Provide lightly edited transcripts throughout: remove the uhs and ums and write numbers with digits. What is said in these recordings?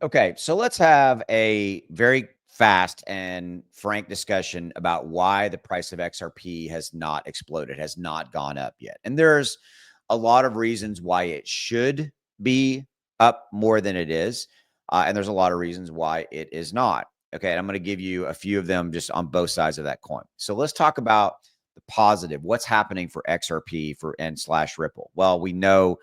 Okay, so let's have a very fast and frank discussion about why the price of XRP has not exploded, has not gone up yet. And there's a lot of reasons why it should be up more than it is. And there's a lot of reasons why it is not. Okay, and I'm going to give you a few of them just on both sides of that coin. So let's talk about the positive. What's happening for XRP for and slash Ripple? Well, we know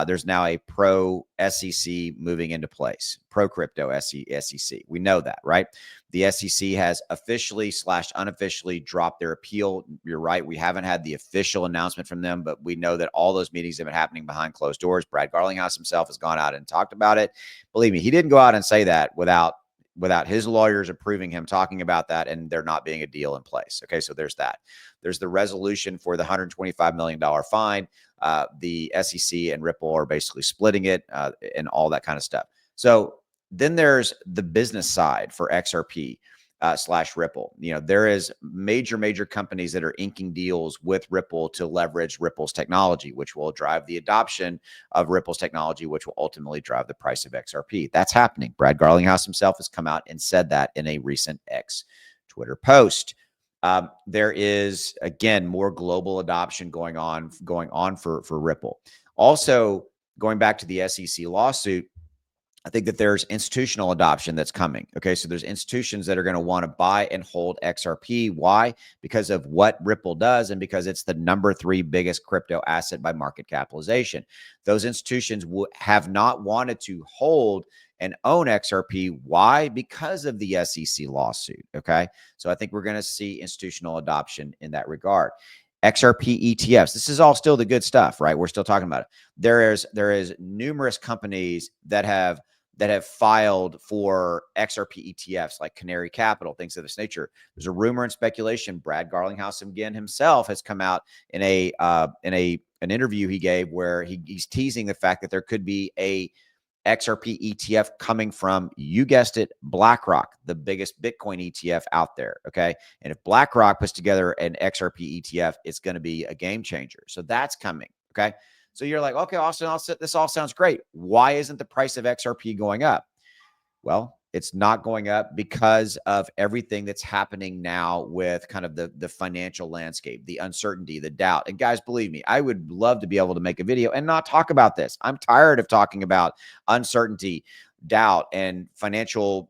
there's now a pro SEC moving into place, pro crypto SEC. We know that, right? The SEC has officially slash unofficially dropped their appeal. You're right. We haven't had the official announcement from them, but we know that all those meetings have been happening behind closed doors. Brad Garlinghouse himself has gone out and talked about it. Believe me, he didn't go out and say that without his lawyers approving him talking about that and there not being a deal in place. Okay, so there's that. There's the resolution for the $125 million fine. The SEC and Ripple are basically splitting it and all that kind of stuff. So then there's the business side for XRP slash Ripple. You know, there is major companies that are inking deals with Ripple to leverage Ripple's technology, which will drive the adoption of Ripple's technology, which will ultimately drive the price of XRP. That's happening. Brad Garlinghouse himself has come out and said that in a recent X Twitter post. There is, again, more global adoption going on for Ripple. Also, going back to the SEC lawsuit, I think that there's institutional adoption that's coming. Okay, so there's institutions that are going to want to buy and hold XRP. Why? Because of what Ripple does and because it's the number 3 biggest crypto asset by market capitalization. Those institutions have not wanted to hold and own XRP. Why? Because of the SEC lawsuit. Okay, so I think we're going to see institutional adoption in that regard. XRP ETFs. This is all still the good stuff, right? We're still talking about it. There is numerous companies that have filed for XRP ETFs, like Canary Capital, things of this nature. There's a rumor and speculation. Brad Garlinghouse again himself has come out in an interview he gave where he's teasing the fact that there could be a XRP ETF coming from, you guessed it, BlackRock, the biggest Bitcoin ETF out there. Okay. And if BlackRock puts together an XRP ETF, it's going to be a game changer. So that's coming. Okay. So you're like, okay, Austin, this all sounds great. Why isn't the price of XRP going up? Well, it's not going up because of everything that's happening now with kind of the financial landscape, the uncertainty, the doubt. And guys, believe me, I would love to be able to make a video and not talk about this. I'm tired of talking about uncertainty, doubt, and financial,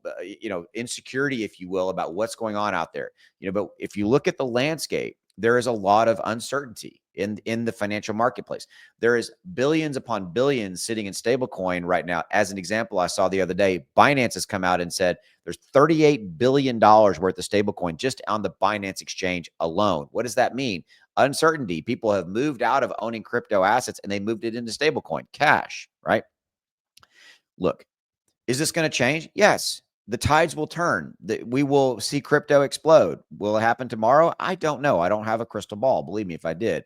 insecurity, if you will, about what's going on out there. But if you look at the landscape, there is a lot of uncertainty in the financial marketplace. There is billions upon billions sitting in stablecoin right now. As an example, I saw the other day, Binance has come out and said there's $38 billion worth of stablecoin just on the Binance exchange alone. What does that mean? Uncertainty. People have moved out of owning crypto assets and they moved it into stablecoin, cash, right? Look, is this going to change? Yes. The tides will turn. We will see crypto explode. Will it happen tomorrow? I don't know. I don't have a crystal ball. Believe me, if I did,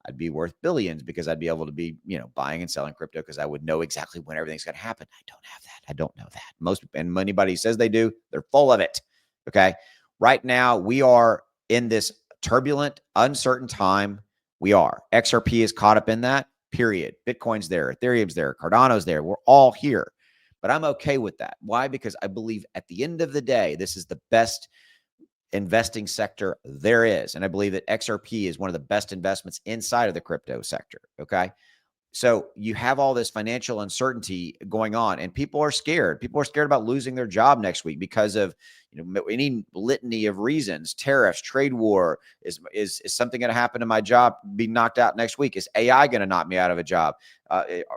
I'd be worth billions because I'd be able to be, buying and selling crypto because I would know exactly when everything's going to happen. I don't have that. I don't know that. And anybody says they do, they're full of it. Okay. Right now, we are in this turbulent, uncertain time. We are. XRP is caught up in that, period. Bitcoin's there. Ethereum's there. Cardano's there. We're all here. But I'm okay with that. Why? Because I believe at the end of the day, this is the best investing sector there is. And I believe that XRP is one of the best investments inside of the crypto sector. Okay. So you have all this financial uncertainty going on and people are scared. People are scared about losing their job next week because of, any litany of reasons, tariffs, trade war. Is something going to happen to my job, be knocked out next week? Is AI going to knock me out of a job?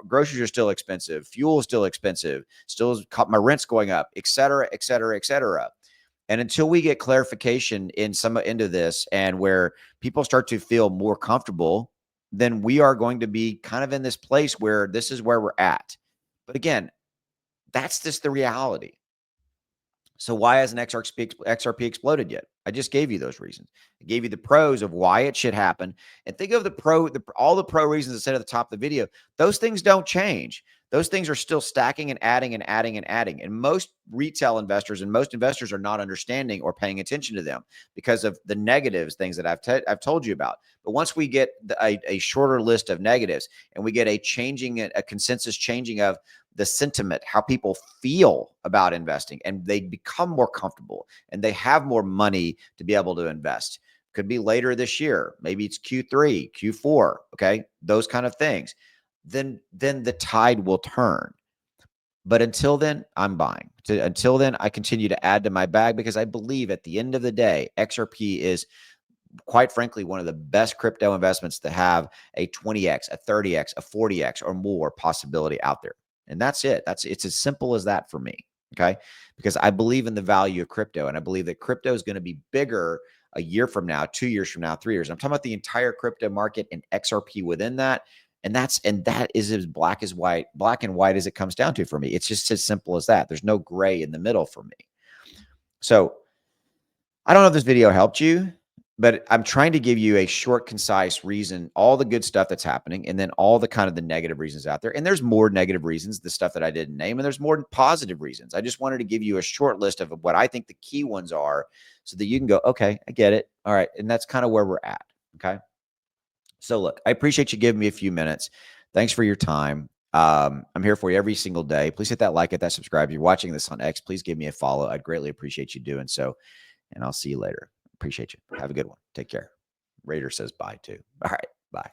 Groceries are still expensive. Fuel is still expensive. My rent's going up, et cetera, et cetera, et cetera. And until we get clarification into this and where people start to feel more comfortable, then we are going to be kind of in this place where this is where we're at. But again, that's just the reality. So why hasn't XRP exploded yet? I just gave you those reasons. I gave you the pros of why it should happen. And think of all the pro reasons I said at the top of the video. Those things don't change. Those things are still stacking and adding and adding and adding. And most retail investors and most investors are not understanding or paying attention to them because of the negatives, things that I've told you about. But once we get a shorter list of negatives and we get a consensus changing of the sentiment, how people feel about investing, and they become more comfortable and they have more money to be able to invest. Could be later this year. Maybe it's Q3, Q4. Okay. Those kind of things. Then the tide will turn. But until then, I'm buying. Until then, I continue to add to my bag because I believe at the end of the day, XRP is, quite frankly, one of the best crypto investments to have a 20x, a 30x, a 40x or more possibility out there. And that's it. It's as simple as that for me. Okay. Because I believe in the value of crypto, and I believe that crypto is going to be bigger a year from now, 2 years from now, 3 years. I'm talking about the entire crypto market and XRP within that. And that is as black and white as it comes down to for me. It's just as simple as that. There's no gray in the middle for me. So I don't know if this video helped you, but I'm trying to give you a short, concise reason, all the good stuff that's happening, and then all the kind of the negative reasons out there. And there's more negative reasons, the stuff that I didn't name, and there's more positive reasons. I just wanted to give you a short list of what I think the key ones are so that you can go, okay, I get it. All right. And that's kind of where we're at. Okay. So look, I appreciate you giving me a few minutes. Thanks for your time. I'm here for you every single day. Please hit that like, hit that subscribe. If you're watching this on X, please give me a follow. I'd greatly appreciate you doing so. And I'll see you later. Appreciate you. Have a good one. Take care. Raider says bye too. All right. Bye.